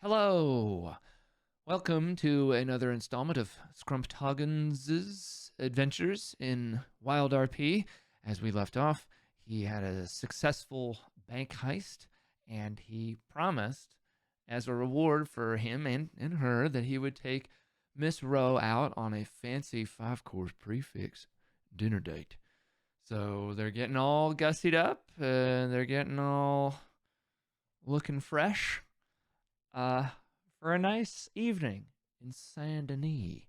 Hello. Welcome to another installment of Scrumptoggen's adventures in WildRP. As we left off, he had a successful bank heist, and he promised, as a reward for him and her, that he would take Miss Rowe out on a fancy 5-course Prix Fixe dinner date. So they're getting all gussied up, they're getting all looking fresh. For a nice evening in Saint Denis.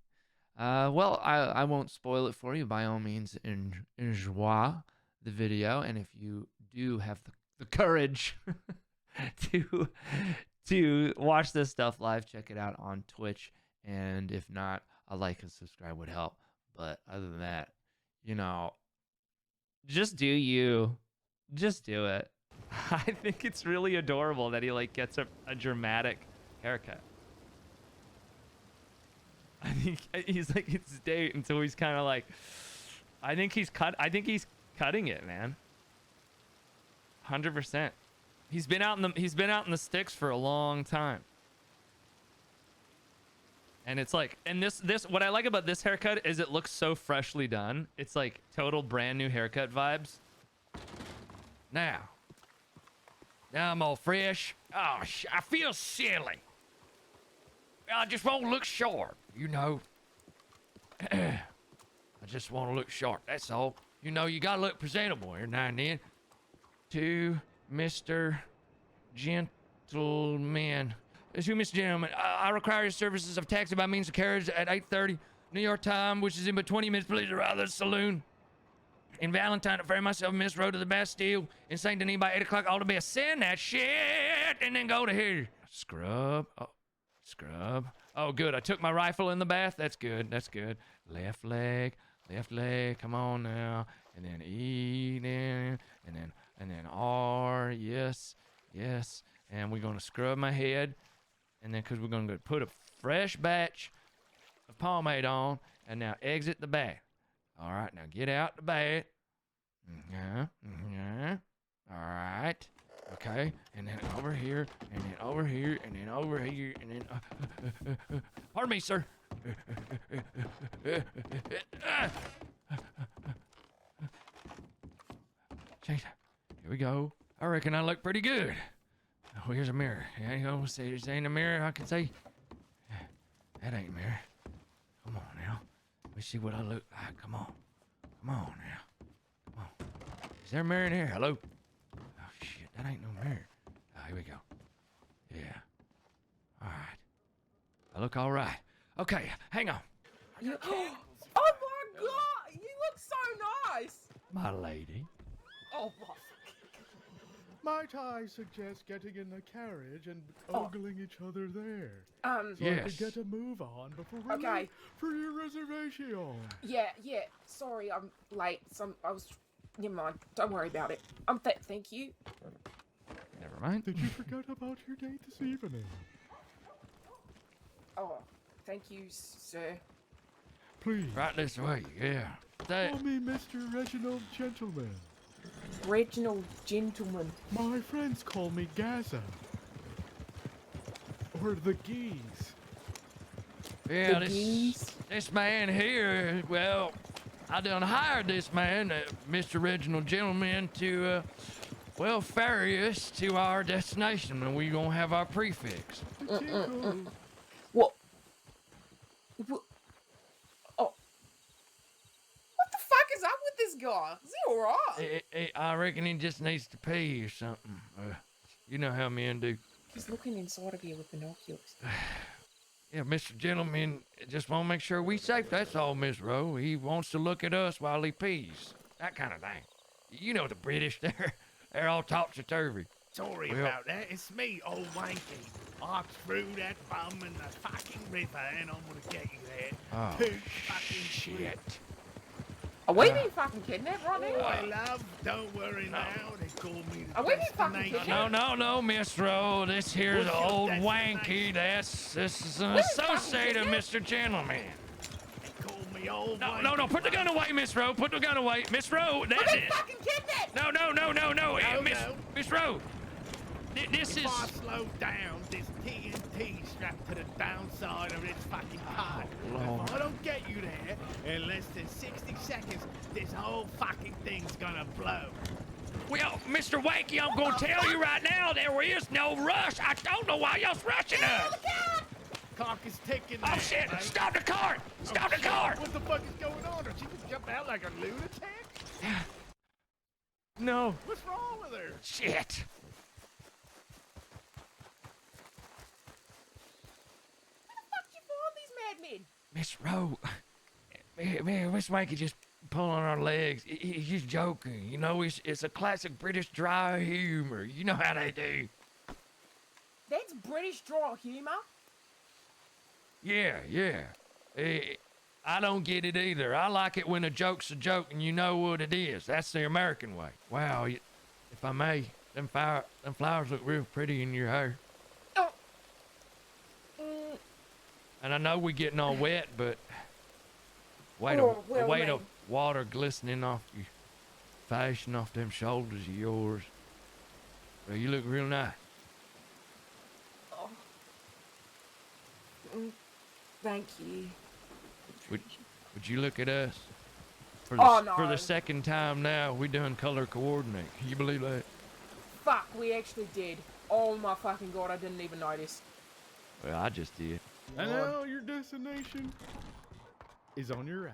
Well, I won't spoil it for you. By all means, enjoy the video, and if you do have the courage to watch this stuff live, check it out on Twitch. And if not, a like and subscribe would help. But other than that, just do you. Just do it. I think it's really adorable that he gets a dramatic haircut. I think he's it's date until he's kind of I think he's cutting it, man. 100%. He's been out in the sticks for a long time. And it's and this what I like about this haircut is it looks so freshly done. It's total brand new haircut vibes. Now I'm all fresh. Oh, I feel silly. I just want to look sharp, I just want to look sharp, that's all. You got to look presentable here now and then. To Mr. Gentleman. Mr. Gentleman, I require your services of taxi by means of carriage at 8:30 New York time, which is in but 20 minutes. Please arrive at the saloon in Valentine to ferry myself and Miss Rowe to the Bastille in Saint Denis by 8 o'clock. All to be a send that shit and then go to here. Scrub. Oh, scrub. Oh, good. I took my rifle in the bath. That's good. That's good. Left leg. Come on now. And then E, and then R. Yes. And we're gonna scrub my head, and then because we're gonna put a fresh batch of pomade on, and now exit the bath. All right, now get out the bath. All right. Okay, and then over here, and then over here, and then over here, and then... pardon me, sir. Here we go. I reckon I look pretty good. Oh, here's a mirror. Yeah, say this ain't a mirror. I can say... that ain't a mirror. Come on now. Let me see what I look like. Come on now. Come on. Is there a mirror in here? Hello? Oh, shit. That ain't no mirror. Oh, here we go. Yeah. All right. I look all right. Okay, hang on. Oh my god! You look so nice! My lady. Oh my... Might I suggest getting in the carriage and ogling each other there? So yes. I could get a move on before we leave for your reservation. Yeah. Sorry, I'm late. Never mind. Don't worry about it. Thank you. Never mind. Did you forget about your date this evening? Oh, thank you, sir. Please. Right this way, yeah. Call me Mr. Reginald Gentleman. Reginald Gentleman. My friends call me Gaza. Or the Geese. Yeah, The geese? this man here, well, I done hired this man, Mr. Reginald Gentleman, to, ferry us to our destination, and we gonna have our Prix Fixe. What? Oh. What the fuck is up with this guy? Is he alright? I reckon he just needs to pee or something. You know how men do. He's looking inside of here with binoculars. Yeah, Mr. Gentleman just want to make sure we safe. That's all, Miss Rowe. He wants to look at us while he pees. That kind of thing. You know the British, they're all topsy-turvy. Sorry about that. It's me, old wanky. I threw that bum in the fucking river and I'm gonna get you there. Oh, Too fucking shit. Are we being fucking kidnapped right now? Oh, love, don't worry now. They call me the Are we being fucking destination. kidnapped? No, Miss Rowe. This here's What's your old destination? wanky. This is an What is fucking associate of kidnap? Mr. Gentleman. They call me old wanky. No, put the gun away, Miss Rowe. Put the gun away. Miss Rowe, Are that's we it. fucking kidnapped? No. No. Miss Rowe. This If is... I slow down, this TNT to the downside of this fucking pipe. Lord. If I don't get you there in less than 60 seconds, this whole fucking thing's gonna blow. Well, Mr. Wanky, I'm gonna tell you right now, there is no rush. I don't know why y'all's rushing us. Clock is ticking Oh there, shit! mate. Stop the car! Stop the shit. car! What the fuck is going on? Did she just jump out like a lunatic? No. What's wrong with her? Shit! Fuck you for all these madmen. Miss Rowe, man, Miss Wanky just pulling on our legs. He's joking. You know, it's a classic British dry humor. You know how they do. That's British dry humor. Yeah. I don't get it either. I like it when a joke's a joke and you know what it is. That's the American way. Wow, if I may, them flowers look real pretty in your hair. Oh. And I know we getting all wet, but wait Oh, well, a man. water glistening off your face and off them shoulders of yours. Well, you look real nice. Oh. Thank you. Would you look at us? For Oh, no. For the second time now, we done color coordinate. Can you believe that? Fuck, we actually did. Oh my fucking god, I didn't even notice. Well, I just did. And now your destination is on your right.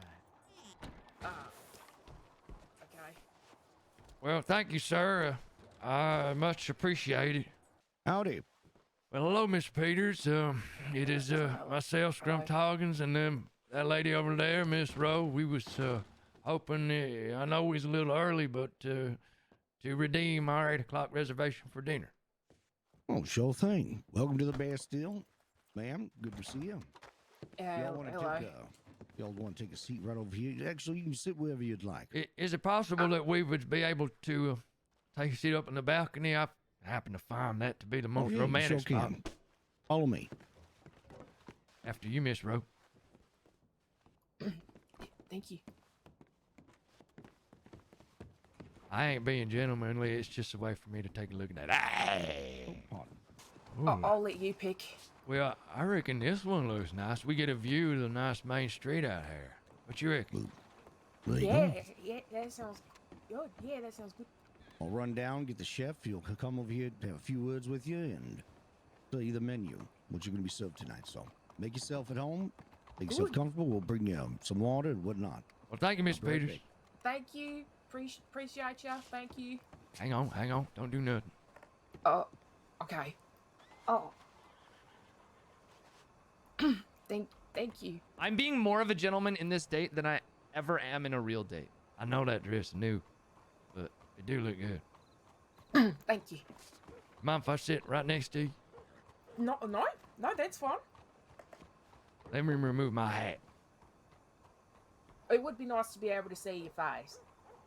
Okay. Well, thank you, sir. I much appreciate it. Howdy. Well, hello, Miss Peters. It is myself, Scrump Hoggins, and that lady over there, Miss Rowe. We was hoping, I know it's a little early, but to redeem our 8 o'clock reservation for dinner. Oh, sure thing. Welcome to the Bastille. Ma'am, good to see you. Y'all want to Hello. take a seat right over here? Actually, you can sit wherever you'd like. Is it possible that we would be able to take a seat up in the balcony? I happen to find that to be the most Oh, yeah, romantic you sure spot. can. Follow me. After you, Miss Rowe. Thank you. I ain't being gentlemanly. It's just a way for me to take a look at that. Hey! Pardon. Ooh. I'll let you pick. Well, I reckon this one looks nice. We get a view of the nice main street out here. What you reckon? There you Yeah, go. yeah, that sounds good. Yeah, that sounds good. I'll run down, get the chef. He'll come over here to have a few words with you and tell you the menu, what you're going to be served tonight. So make yourself at home. Make yourself Good. comfortable. We'll bring you some water and whatnot. Well, thank you, Miss I'll be right Peters. back. Thank you. Appreciate ya. Thank you. Hang on. Don't do nothing. Oh, okay. Oh. Thank you. I'm being more of a gentleman in this date than I ever am in a real date. I know that dress is new, but it do look good. Thank you. Mind if I sit right next to you? No, that's fine. Let me remove my hat. It would be nice to be able to see your face.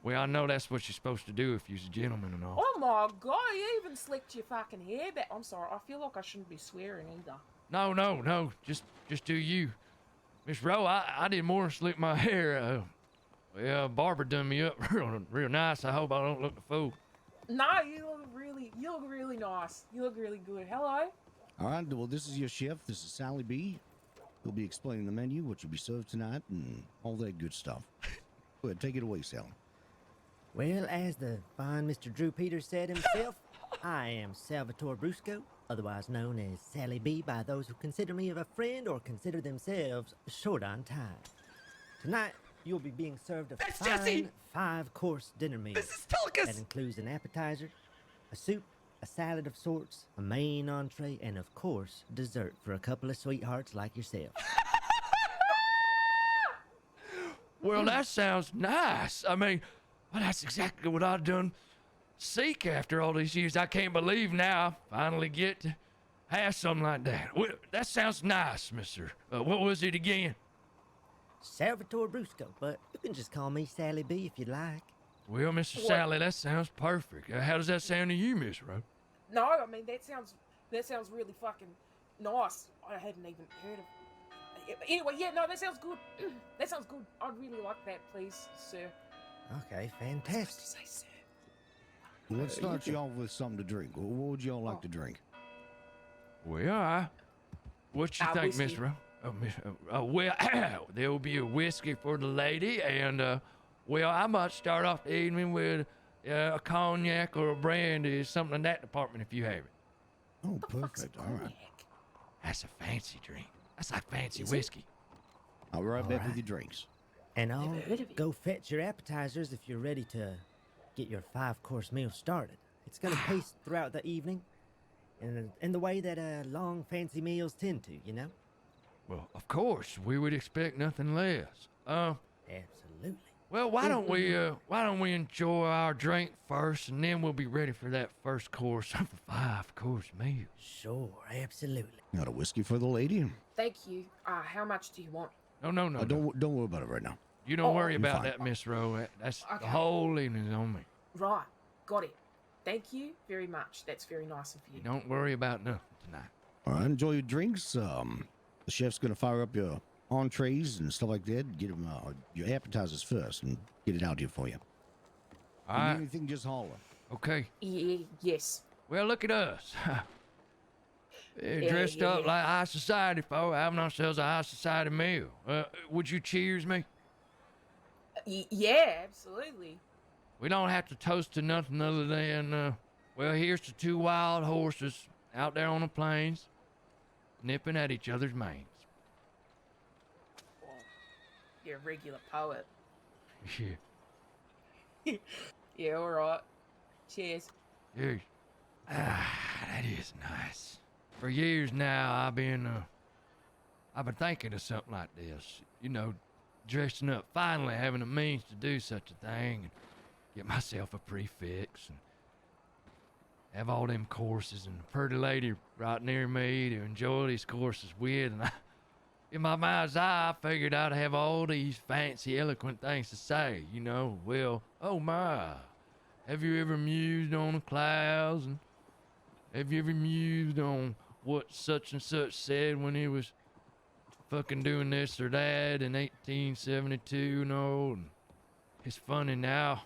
Well, I know that's what you're supposed to do if you're a gentleman and all. Oh my god, you even slicked your fucking hair back. I'm sorry, I feel like I shouldn't be swearing either. No. Just do you. Miss Rowe, I did more than slick my hair. Well, Barbara done me up real nice. I hope I don't look a fool. No, you look really nice. You look really good. Hello? All right. Well, this is your chef. This is Sally B. He'll be explaining the menu, what you'll be served tonight, and all that good stuff. Go ahead, take it away, Sally. Well, as the fine Mr. Drew Peters said himself, I am Salvatore Brusco, otherwise known as Sally B by those who consider me a friend or consider themselves short on time. Tonight, you'll be being served a That's fine Jesse! 5-course dinner meal. This is Tulkas! That includes an appetizer, a soup, a salad of sorts, a main entree, and of course, dessert for a couple of sweethearts like yourself. Well, that sounds nice. I mean, well, that's exactly what I done seek after all these years. I can't believe now I finally get to have something like that. Well, that sounds nice, mister. What was it again? Salvatore Brusco, but you can just call me Sally B if you like. Well, Mr. What? Sally, that sounds perfect. How does that sound to you, Miss Rowe? No, I mean that sounds really fucking nice. I hadn't even heard of. Anyway, yeah, no, that sounds good. That sounds good. I'd really like that, please, sir. Okay, Supposed to fantastic. say sir. Well, let's start you off with something to drink. What would y'all like to drink? Well, What you think, whiskey. Miss Rowe? Well, there will be a whiskey for the lady, and well, I might start off the evening with a cognac or a brandy, something in that department if you have it. Oh, What the fuck's a perfect. All right. cognac? That's a fancy drink. That's like fancy Is it? whiskey. I'll be right back with Alright. your drinks. And I'll Never heard of it. go fetch your appetizers if you're ready to get your 5-course meal started. It's gonna pace throughout the evening, in the way that long fancy meals tend to, you know? Well, of course, we would expect nothing less. Absolutely. Well, why don't we enjoy our drink first, and then we'll be ready for that first course of a 5-course meal. Sure, absolutely. Got a whiskey for the lady? Thank you. How much do you want? No. Don't worry about it right now. You don't worry you're about fine. that, Miss Rowe. That's the Okay. whole evening on me. Right. Got it. Thank you very much. That's very nice of you. You don't worry about nothing tonight. All right, enjoy your drinks. The chef's gonna fire up your entrees and stuff like that. Get them your appetizers first and get it out here for you. All If you need right. anything, just holler. Okay. Yes. Well, look at us. We're Yeah, dressed yeah, up yeah. like high society folk, having ourselves a high society meal. Would you cheers me? Yeah, absolutely. We don't have to toast to nothing other than, well, here's to 2 wild horses out there on the plains, nipping at each other's manes. You're a regular poet. Yeah. Yeah, all right. Cheers. Cheers. Ah, that is nice. For years now, I've been thinking of something like this. You know, dressing up, finally having the means to do such a thing, and get myself a Prix Fixe, and have all them courses, and a pretty lady right near me to enjoy these courses with, and in my mind's eye, I figured I'd have all these fancy, eloquent things to say, you know. Well, oh my, have you ever mused on the clouds, and have you ever mused on what such and such said when he was fucking doing this or that in 1872, you know? And it's funny now,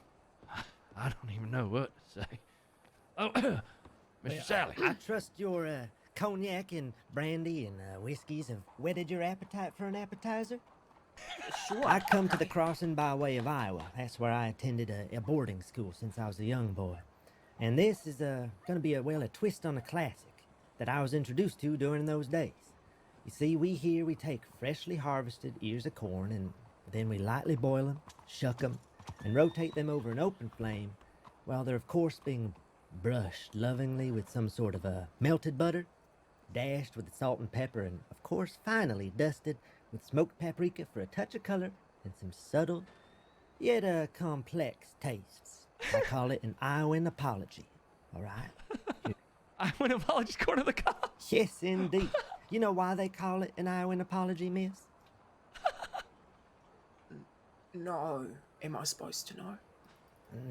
I don't even know what to say. Oh, Mr. Sally. I trust your cognac and brandy and whiskeys have whetted your appetite for an appetizer. Sure. I come to the crossing by way of Iowa. That's where I attended a boarding school since I was a young boy. And this is going to be a twist on a classic that I was introduced to during those days. You see, we take freshly harvested ears of corn, and then we lightly boil them, shuck them, and rotate them over an open flame, while they're of course being brushed lovingly with some sort of melted butter, dashed with salt and pepper, and of course finally dusted with smoked paprika for a touch of color and some subtle yet complex tastes. I call it an Iowan apology. All right? I went apologies court of the cops. Yes, indeed. You know why they call it an Iowan apology, miss? No. Am I supposed to know?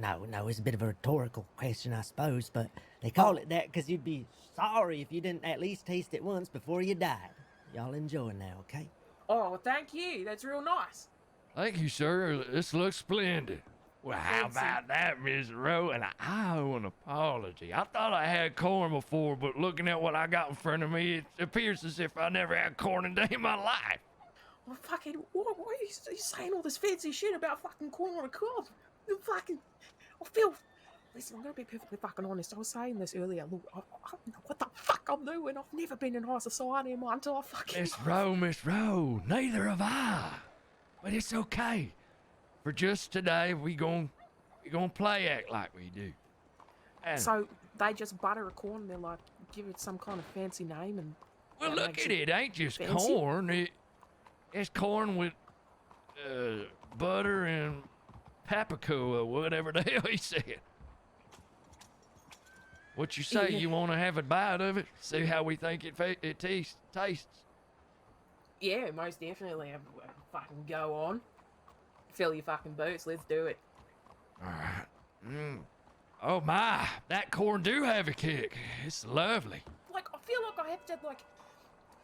No, it's a bit of a rhetorical question, I suppose, but they call it that because you'd be sorry if you didn't at least taste it once before you died. Y'all enjoy now, okay? Oh, thank you. That's real nice. Thank you, sir. This looks splendid. Well, how Fancy. about that, Miss Rowe? And I owe an apology. I thought I had corn before, but looking at what I got in front of me, it appears as if I never had corn a day in my life. Well, fucking, why are you saying all this fancy shit about fucking corn on a cob? You fucking, I feel. Listen, I'm gonna be perfectly fucking honest. I was saying this earlier. Look, I don't know what the fuck I'm doing. I've never been in high society in my entire fucking. Miss Rowe, neither have I. But it's okay. For just today, we gon' play act like we do. And, So they just butter a corn and they're like, give it some kind of fancy name and. well, that look makes at it. It ain't just fancy? corn. It's corn with butter and paprika or whatever the hell he said. What you say? Yeah. You want to have a bite of it? See how we think it tastes? Yeah, most definitely. Fucking go on. Fill your fucking boots. Let's do it. All right. Oh my, that corn do have a kick. It's lovely. Like, I feel like I have to, like,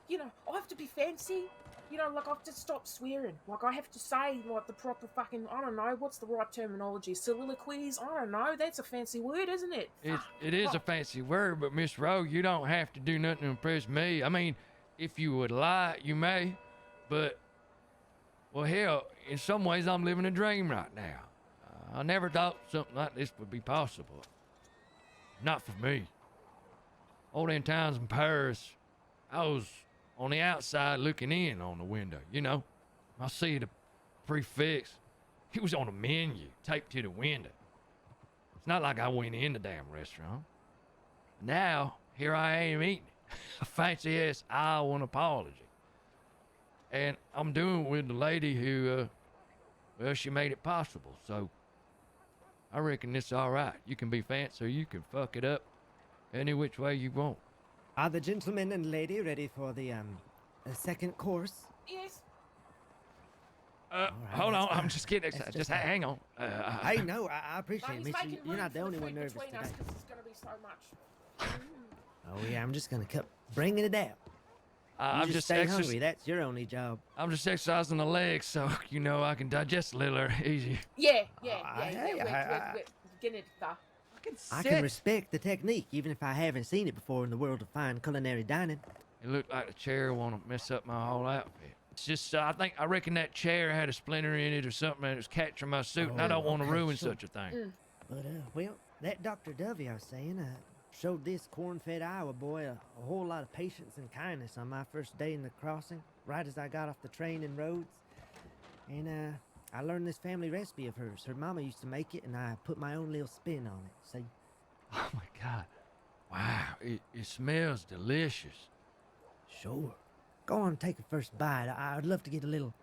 you know, I have to be fancy. You know, like, I have to stop swearing. Like, I have to say, like, the proper fucking, I don't know, what's the right terminology? Soliloquies? I don't know. That's a fancy word, isn't it? It is a fancy word, but Miss Rowe, you don't have to do nothing to impress me. I mean, If you would lie, you may, but, well, hell, in some ways, I'm living a dream right now. I never thought something like this would be possible. Not for me. All them times in Paris, I was on the outside looking in on the window, you know. I see the Prix Fixe. It was on a menu, taped to the window. It's not like I went in the damn restaurant. Now, here I am eating it. A fancy-ass Iowan apology. And I'm doing it with the lady who, well, she made it possible, so I reckon it's all right. You can be fancy or you can fuck it up any which way you want. Are the gentleman and lady ready for the second course? Yes. Hold on, that's I'm fine. just getting That's excited. just Just fine. hang on. Hey, no, I appreciate it, He's mister. making You're room not the for only food one nervous between today. us 'cause there's gonna be so much. Oh, yeah, I'm just gonna keep bringing it out. I'm You just stay hungry. That's your only job. I'm just exercising the legs so, you know, I can digest a little easier. Yeah. hey, We're getting it though. I can respect the technique, even if I haven't seen it before in the world of fine culinary dining. It looked like the chair want to mess up my whole outfit. It's just, I reckon that chair had a splinter in it or something and it was catching my suit, and I don't want to okay, ruin sure. such a thing. But, well, that Dr. Dovey I was saying, showed this corn-fed Iowa boy a whole lot of patience and kindness on my first day in the crossing, right as I got off the train and roads. And, I learned this family recipe of hers. Her mama used to make it, and I put my own little spin on it, see? Oh my God. Wow, it smells delicious. Sure. Go on, take a first bite. I'd love to get a little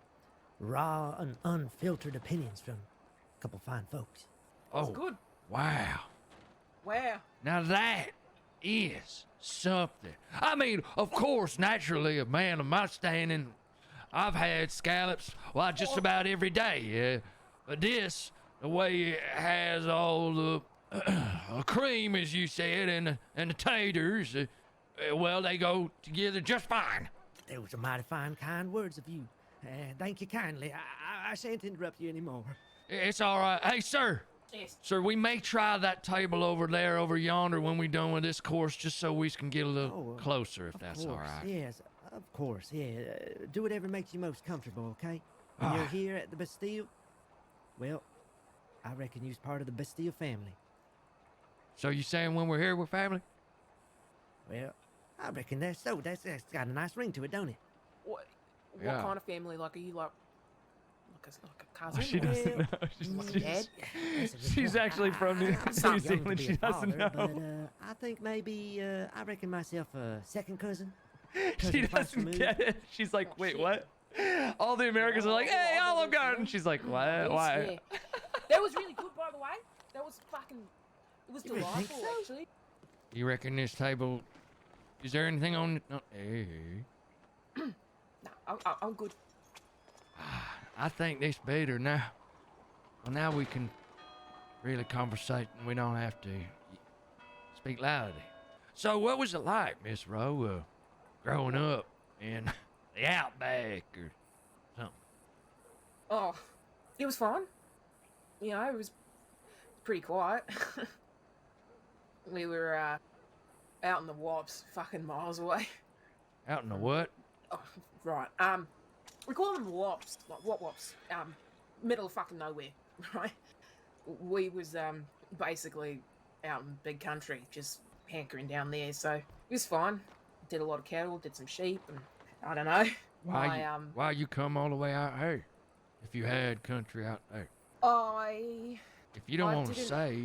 raw and unfiltered opinions from a couple fine folks. Oh, Good. wow. Wow. Now that is something. I mean, of course, naturally, a man of my standing, I've had scallops, well, just about every day, yeah. But this, the way it has all the cream, as you said, and the taters, well, they go together just fine. Those are mighty fine, kind words of you. Thank you kindly. I shan't interrupt you anymore. It's all right. Hey, sir. Yes. Sir, we may try that table over there, over yonder, when we're done with this course, just so we can get a little closer, if that's all right. Yes, of course, yeah. Do whatever makes you most comfortable, okay? When you're here at the Bastille, well, I reckon you's part of the Bastille family. So you saying when we're here, we're family? Well, I reckon that's so. That's got a nice ring to it, don't it? What Yeah. kind of family? Like, are you like a cousin? She or- doesn't know. Dad? That's a good She's point. actually from New I'm young to Zealand. be She a doesn't father, know. But I think maybe I reckon myself a second cousin. She Cousin across the doesn't moon. get it. She's like, wait, shit. what? All the Americans are like, hey, Olive Garden. She's like, what? Yes, Why? yeah. That was really good, by the way. That was fucking. It was You really think delightful, so? actually. You reckon this table? Is there anything on? Hey. No, I'm good. I think this better now. Well, now we can really conversate and we don't have to speak loudly. So, what was it like, Miss Rowe, growing up in the outback or something? Oh, it was fun. You know, it was pretty quiet. We were out in the wops, fucking miles away. Out in the what? Oh, right. We call them wops, like wops. Middle of fucking nowhere, right? We was basically out in big country, just hankering down there. So it was fun. Did a lot of cattle, did some sheep, and I don't know. Why you come all the way out here? If you had country out there. If you don't I want to didn't- say,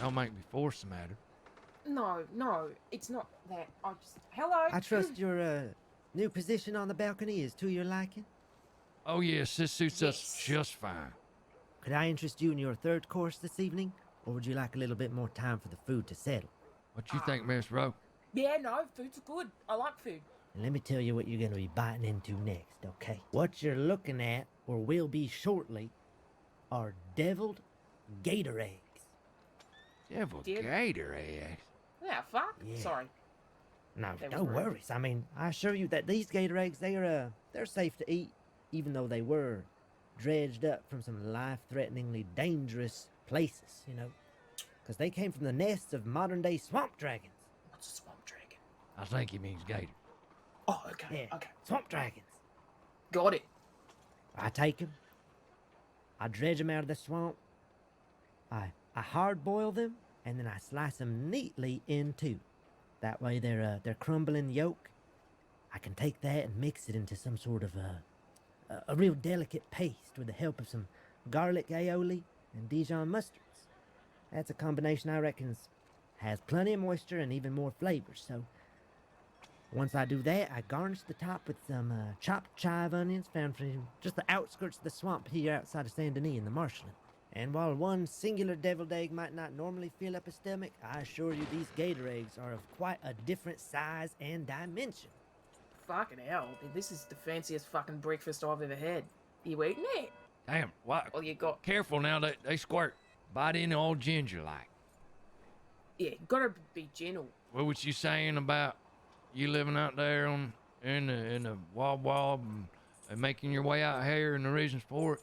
don't make me force the matter. No, it's not that. Hello. I trust your new position on the balcony is to your liking. Oh yes, this suits us Yes. just fine. Could I interest you in your third course this evening, or would you like a little bit more time for the food to settle? What you think, Miss Rowe? Yeah, no, food's good. I like food. And let me tell you what you're going to be biting into next, okay? What you're looking at, or will be shortly, are deviled gator eggs. Devil Dear- gator eggs. Yeah, fuck. Yeah. Sorry. No, That no was rude. worries. I mean, I assure you that these gator eggs, they're safe to eat, even though they were dredged up from some life-threateningly dangerous places, you know? Because they came from the nests of modern-day swamp dragons. What's a swamp dragon? I think he means gator. Oh, okay, Yeah, okay. swamp dragons. Got it. I take 'em, I dredge 'em out of the swamp, I hard boil them, and then I slice 'em neatly in two. That way they're crumbling yolk. I can take that and mix it into some sort of a real delicate paste with the help of some garlic aioli and Dijon mustards. That's a combination I reckons has plenty of moisture and even more flavor. So once I do that, I garnish the top with some chopped chive onions found from just the outskirts of the swamp here outside of Saint Denis in the marshland. And while one singular deviled egg might not normally fill up a stomach, I assure you these gator eggs are of quite a different size and dimension. Fucking hell, dude, this is the fanciest fucking breakfast I've ever had. You eating it? Damn, what? Well, you got... Careful now, they squirt. Bite in all ginger like. Yeah, gotta be gentle. What was you saying about you living out there in the wob and making your way out here and the reasons for it?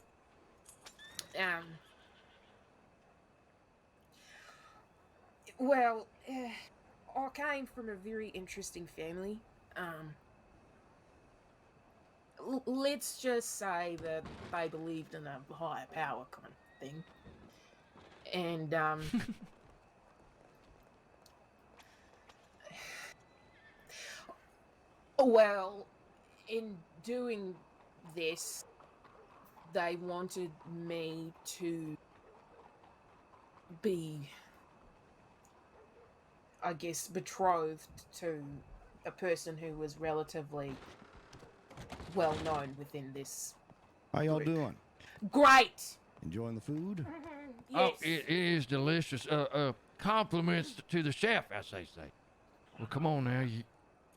Well, I came from a very interesting family. Let's just say that they believed in a higher power kind of thing. And, well, in doing this, they wanted me to be, I guess, betrothed to a person who was relatively well known within this. How y'all group. doing? Great! Enjoying the food? Yes. Oh, it is delicious. Compliments to the chef, as they say. Well, come on now.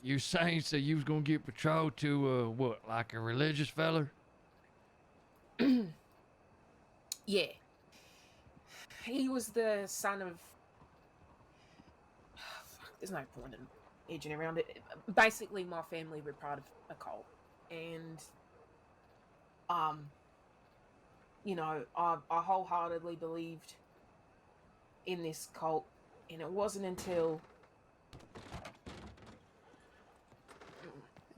You saying so you was gonna get betrothed to what, like a religious feller? Yeah. He was the son of... Fuck, there's no point in edging around it. Basically, my family were part of a cult. And, you know, I wholeheartedly believed in this cult. And it wasn't until...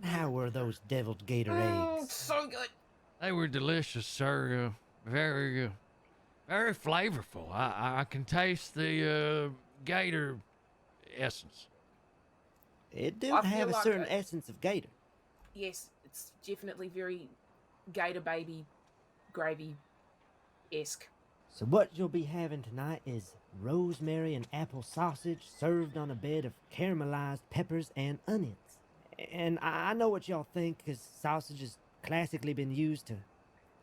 How were those deviled gator eggs? So good! They were delicious, sir. Very flavorful. I can taste the gator essence. It do I have feel a like certain essence of gator. Yes, it's definitely very gator baby gravy-esque. So what you'll be having tonight is rosemary and apple sausage served on a bed of caramelized peppers and onions. And I know what y'all think, because sausage has classically been used to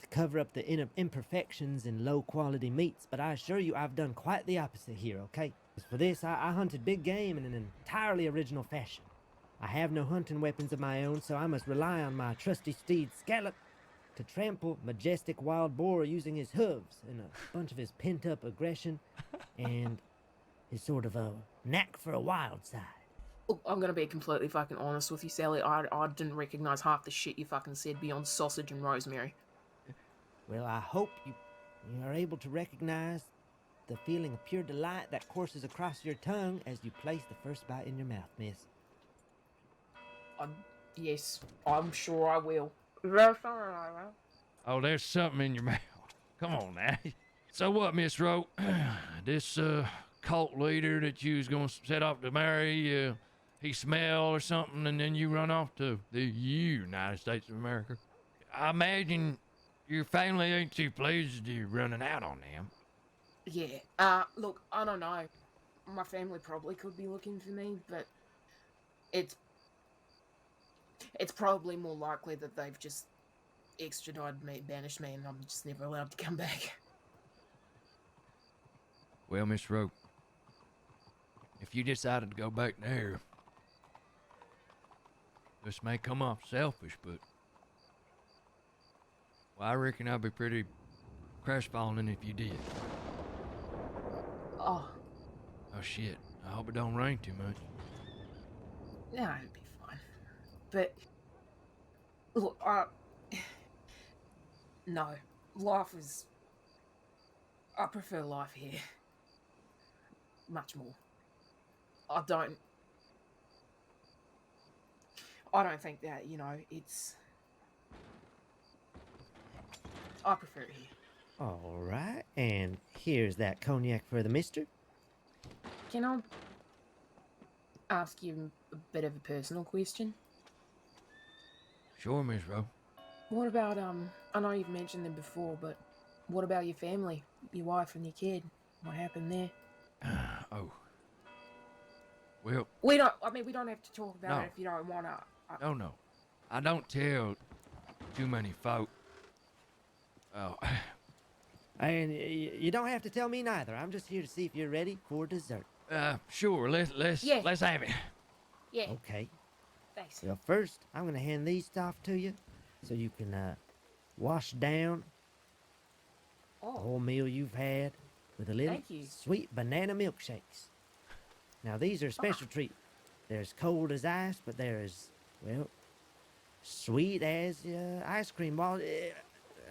cover up the imperfections in low-quality meats, but I assure you I've done quite the opposite here, okay? For this, I hunted big game in an entirely original fashion. I have no hunting weapons of my own, so I must rely on my trusty steed Scallop to trample majestic wild boar using his hooves and a bunch of his pent-up aggression and his sort of a knack for a wild side. Look, I'm gonna be completely fucking honest with you, Sally. I didn't recognize half the shit you fucking said beyond sausage and rosemary. Well, I hope you are able to recognize the feeling of pure delight that courses across your tongue as you place the first bite in your mouth, miss. Yes, I'm sure I will. Oh, there's something in your mouth. Come on now. So what, Miss Rowe? This cult leader that you was gonna set off to marry, he smell or something, and then you run off to the United States of America. I imagine your family ain't too pleased you running out on them. Yeah, look, I don't know. My family probably could be looking for me, but it's probably more likely that they've just extradited me, banished me, and I'm just never allowed to come back. Well, Miss Rowe, if you decided to go back there, this may come off selfish, but well, I reckon I'd be pretty crestfallen if you did. Oh, Oh shit, I hope it don't rain too much. no, it'd be fine. But look, no, I prefer life here. Much more. I don't think that, you know, it's... I prefer it here. All right, and here's that cognac for the mister. Can I ask you a bit of a personal question? Sure, Miss Rowe. What about, I know you've mentioned them before, but what about your family? Your wife and your kid? What happened there? Oh. Well, We don't have to talk about No. it if you don't want to. no. I don't tell too many folk. Oh, And you don't have to tell me neither. I'm just here to see if you're ready for dessert. sure. Let's Yeah. let's have it. Yeah, Okay. thanks. Well, first, I'm going to hand these off to you so you can wash down the Oh, whole meal you've had with a little Thank you. sweet banana milkshakes. Now, these are a special treat. They're as cold as ice, but they're as, well, sweet as ice cream. Well,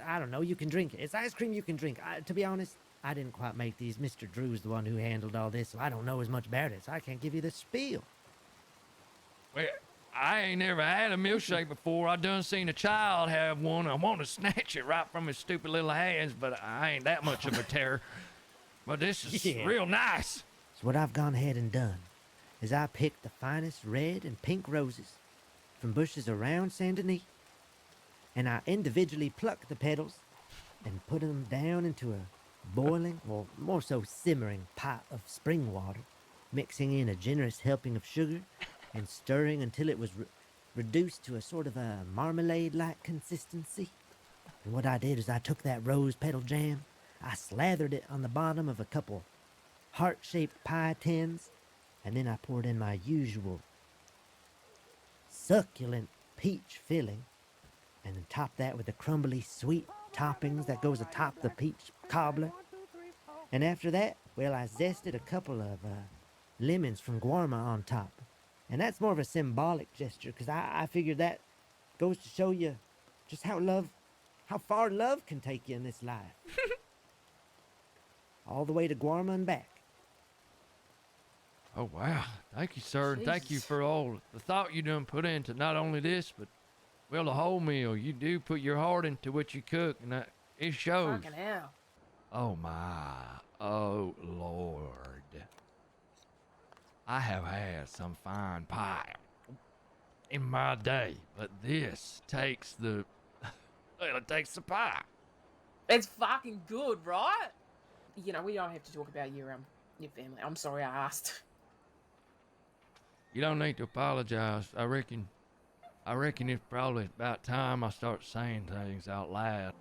I don't know. You can drink it. It's ice cream you can drink. To be honest, I didn't quite make these. Mr. Drew's the one who handled all this, so I don't know as much about it, so I can't give you the spiel. Well, I ain't never had a milkshake before. I done seen a child have one. I want to snatch it right from his stupid little hands, but I ain't that much of a terror. But this is Yeah. real nice. So what I've gone ahead and done is I picked the finest red and pink roses from bushes around Saint Denis, and I individually plucked the petals and put them down into a boiling, or more so simmering, pot of spring water, mixing in a generous helping of sugar and stirring until it was reduced to a sort of a marmalade-like consistency. And what I did is I took that rose petal jam, I slathered it on the bottom of a couple heart-shaped pie tins, and then I poured in my usual succulent peach filling, and then topped that with the crumbly sweet toppings that goes atop the peach cobbler. And after that, well, I zested a couple of lemons from Guarma on top. And that's more of a symbolic gesture, because I figured that goes to show you just how far love can take you in this life. All the way to Guarma and back. Oh, wow. Thank you, sir. And thank you Jesus. for all the thought you done put into not only this, but, well, the whole meal. You do put your heart into what you cook, and it shows. Fucking hell. Oh, my. Oh, Lord. I have had some fine pie in my day, but this takes the... Well, it takes the pie. It's fucking good, right? You know, we don't have to talk about your family. I'm sorry I asked. You don't need to apologize. I reckon it's probably about time I start saying things out loud.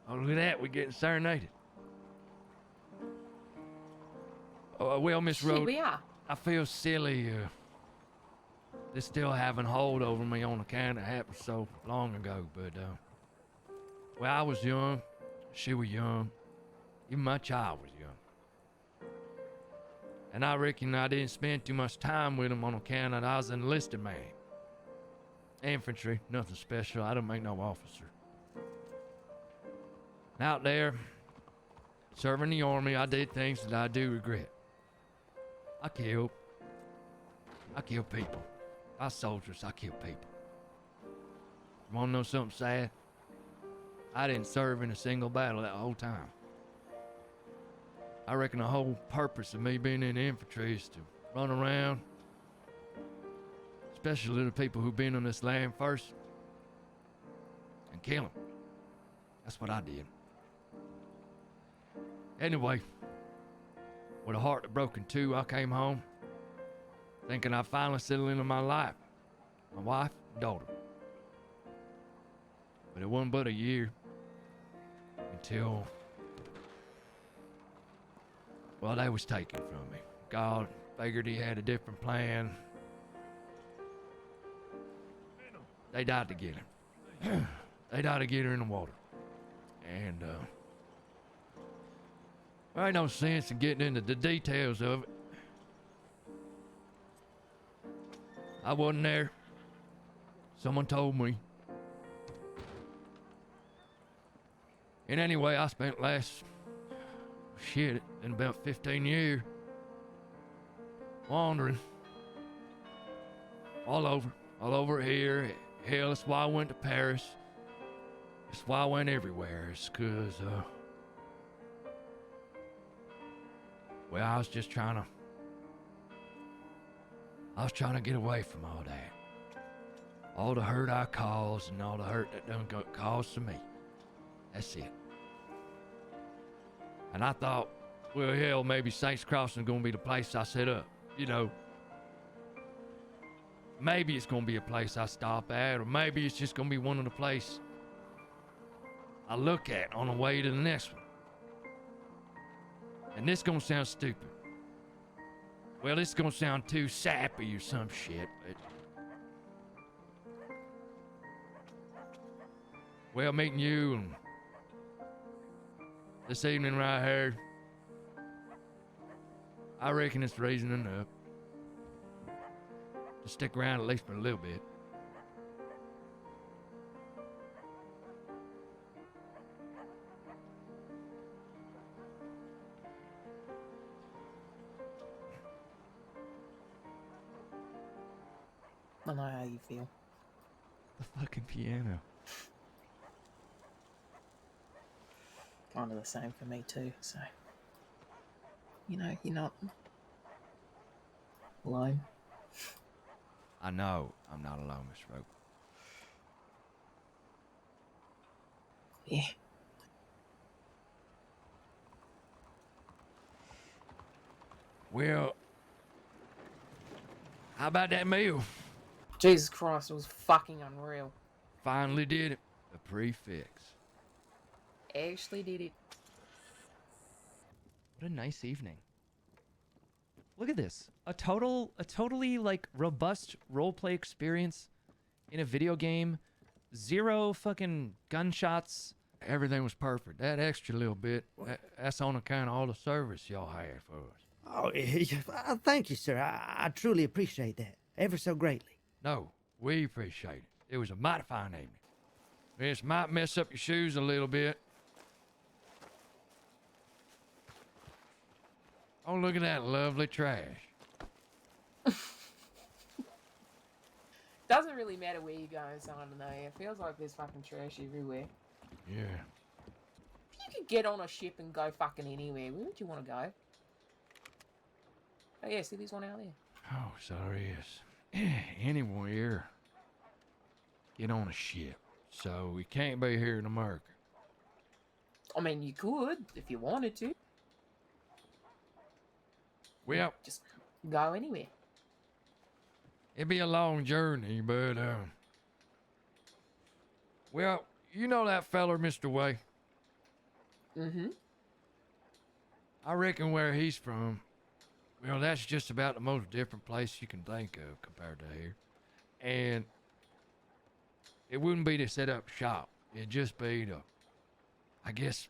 Oh, look at that. We're getting serenaded. Oh, well, Miss Shit, Rhodes, we are. I feel silly. This still having hold over me on account it happened so long ago. But, well, I was young. She was young. Even my child was young. And I reckon I didn't spend too much time with him on account that I was an enlisted man. Infantry, nothing special. I don't make no officer. Out there, serving the army, I did things that I do regret. I killed people. I soldiers, I killed people. You wanna know something sad? I didn't serve in a single battle that whole time. I reckon the whole purpose of me being in the infantry is to run around, especially the people who've been on this land first, and kill them. That's what I did. Anyway, with a heart that broke in two, I came home, thinking I'd finally settle into my life, my wife and daughter. But it wasn't but a year until, well, they was taken from me. God figured he had a different plan. They died together. They died together in the water. And, there ain't no sense in getting into the details of it. I wasn't there. Someone told me. And anyway, I spent in about 15 years wandering. All over here. Hell, that's why I went to Paris. That's why I went everywhere. It's 'cause, well, I was trying to get away from all that. All the hurt I caused and all the hurt that done got caused to me. That's it. And I thought, well, hell, maybe Saints Crossing is gonna be the place I set up. You know, maybe it's gonna be a place I stop at, or maybe it's just gonna be one of the places I look at on the way to the next one. And this gonna sound stupid. Well, this gonna sound too sappy or some shit, but well, meeting you and this evening right here, I reckon it's reason enough to stick around at least for a little bit. I know how you feel. The fucking piano. Kind of the same for me too, so... You know, you're not... alone. I know I'm not alone, Miss Rope. Yeah. Well, how about that meal? Jesus Christ, it was fucking unreal. Finally did it. The Prix Fixe. Actually did it. What a nice evening. Look at this. A totally like robust roleplay experience in a video game. 0 fucking gunshots. Everything was perfect. That extra little bit, that's on account of all the service y'all had for us. Oh, thank you, sir. I truly appreciate that, ever so greatly. No, we appreciate it. It was a mighty fine evening. This might mess up your shoes a little bit. Oh, look at that lovely trash. Doesn't really matter where you go, so I don't know. It feels like there's fucking trash everywhere. Yeah. If you could get on a ship and go fucking anywhere, where would you want to go? Oh yeah, see, there's one out there. Oh, sorry, yes. Anywhere. Get on a ship. So we can't be here in America. I mean, you could, if you wanted to. Well, Just go anywhere. it'd be a long journey, but, well, you know that feller, Mr. Way? Mm-hmm. I reckon where he's from, well, that's just about the most different place you can think of compared to here. And it wouldn't be to set up shop. It'd just be to, I guess,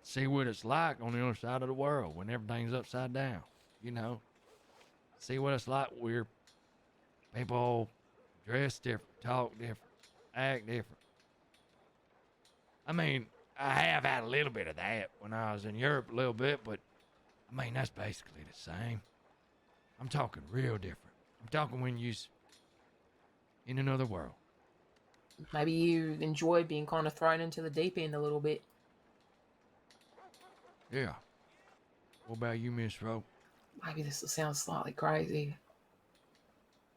see what it's like on the other side of the world when everything's upside down. You know, see what it's like where people dress different, talk different, act different. I mean, I have had a little bit of that when I was in Europe a little bit, but I mean, that's basically the same. I'm talking real different. I'm talking when you's in another world. Maybe you enjoy being kind of thrown into the deep end a little bit. Yeah. What about you, Miss Rowe? Maybe this will sound slightly crazy.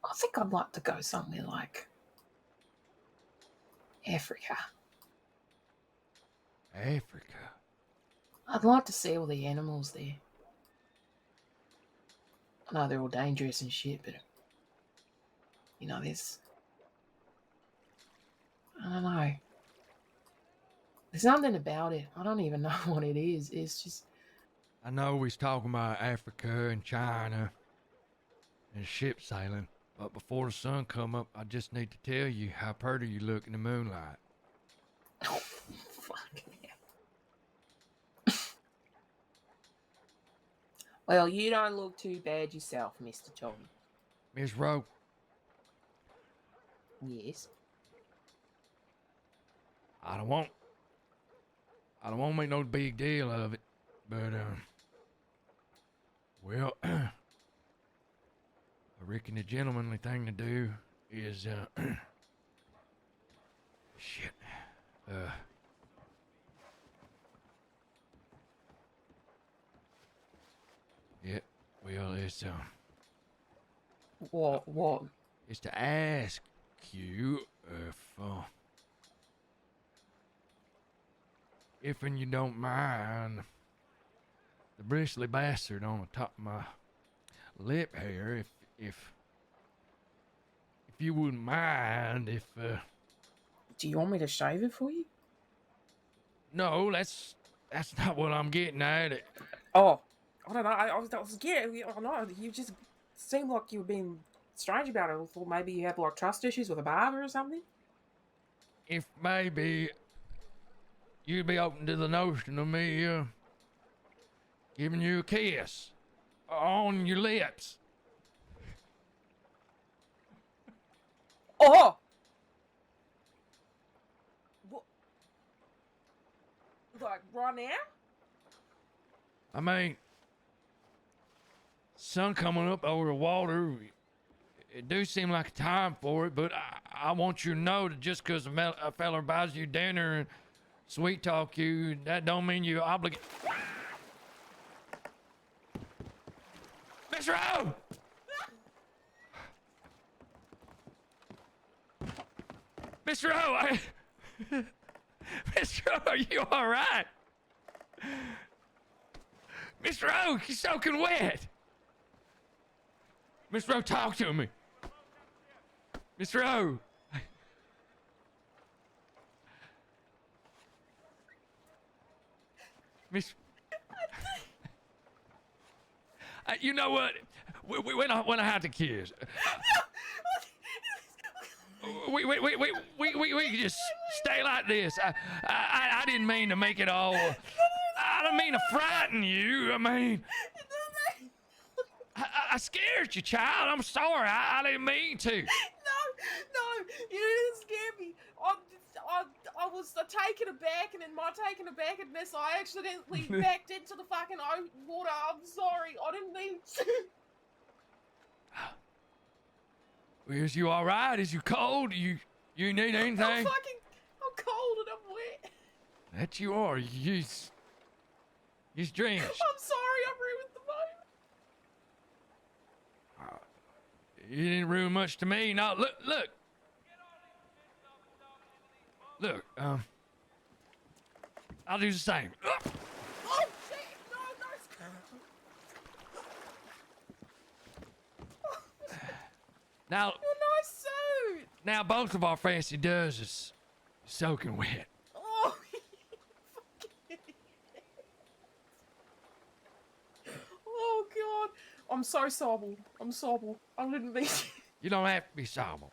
I think I'd like to go somewhere like Africa. Africa. I'd like to see all the animals there. I know they're all dangerous and shit, but you know, there's, I don't know. There's something about it. I don't even know what it is. It's just, I know we's talking about Africa and China and ship sailing, but before the sun come up, I just need to tell you how pretty you look in the moonlight. oh, fuck yeah. Well, you don't look too bad yourself, Mr. Tommy. Miss Rowe, Yes. I don't want to make no big deal of it, but well, I reckon the gentlemanly thing to do is, shit. Yeah, well, What? it's to ask you if and you don't mind, the bristly bastard on the top of my lip hair, if you wouldn't mind, Do you want me to shave it for you? no, that's not what I'm getting at. Oh, I don't know. I was getting. I don't know. You just seemed like you were being strange about it. I thought maybe you had like trust issues with a barber or something. If maybe you'd be open to the notion of me giving you a kiss on your lips. Oh. What? Like right now? I mean, sun coming up over the water, it do seem like a time for it, but I want you to know that just because a fella buys you dinner and sweet talk you, that don't mean you're obligated. Mr. O! Mr. O! Mr. O, are you all right? Mr. O, you're soaking wet. Mr. O, talk to me. Mr. O. Miss. You know what? When I had the kids, we can just stay like this. I didn't mean to make it all. I didn't mean to frighten you. I mean, I scared you, child. I'm sorry. I didn't mean to. No, you didn't scare me. I was taken aback, and in my taken abackness, I accidentally backed into the fucking water. I'm sorry. I didn't mean to. Is you all right? Is you cold? You need anything? I'm cold and I'm wet. That you are. You drenched. I'm sorry. I ruined the moment. You didn't ruin much to me. No, look. Look, I'll do the same. Oh shit! No. Now, Your nice suit. now both of our fancy does is soaking wet. Oh. Oh god. I'm so sorry. I didn't mean to. You don't have to be sober.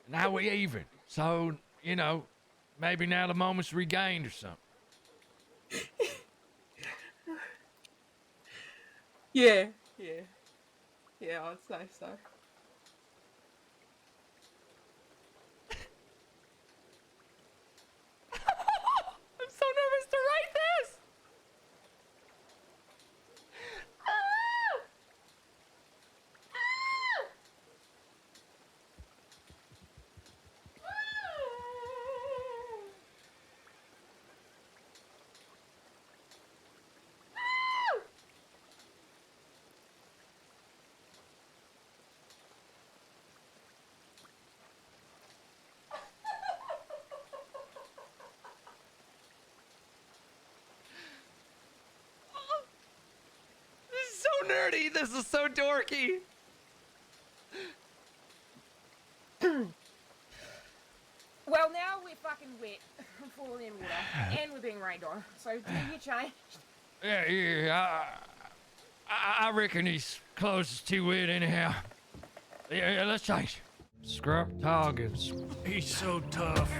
Now we even. So, you know, maybe now the moment's regained or something. Yeah, I'd say so. I'm so nervous to write this. Nerdy, this is so dorky. Well, now we're fucking wet, falling in water, and we're being rained on. So do you change? Yeah, I reckon his clothes is too wet anyhow. Yeah, let's change. Scrump Toggins. He's so tough.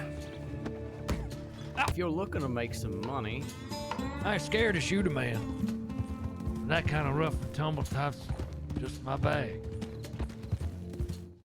If you're looking to make some money, I ain't scared to shoot a man. That kind of rough and tumble type's just my bag.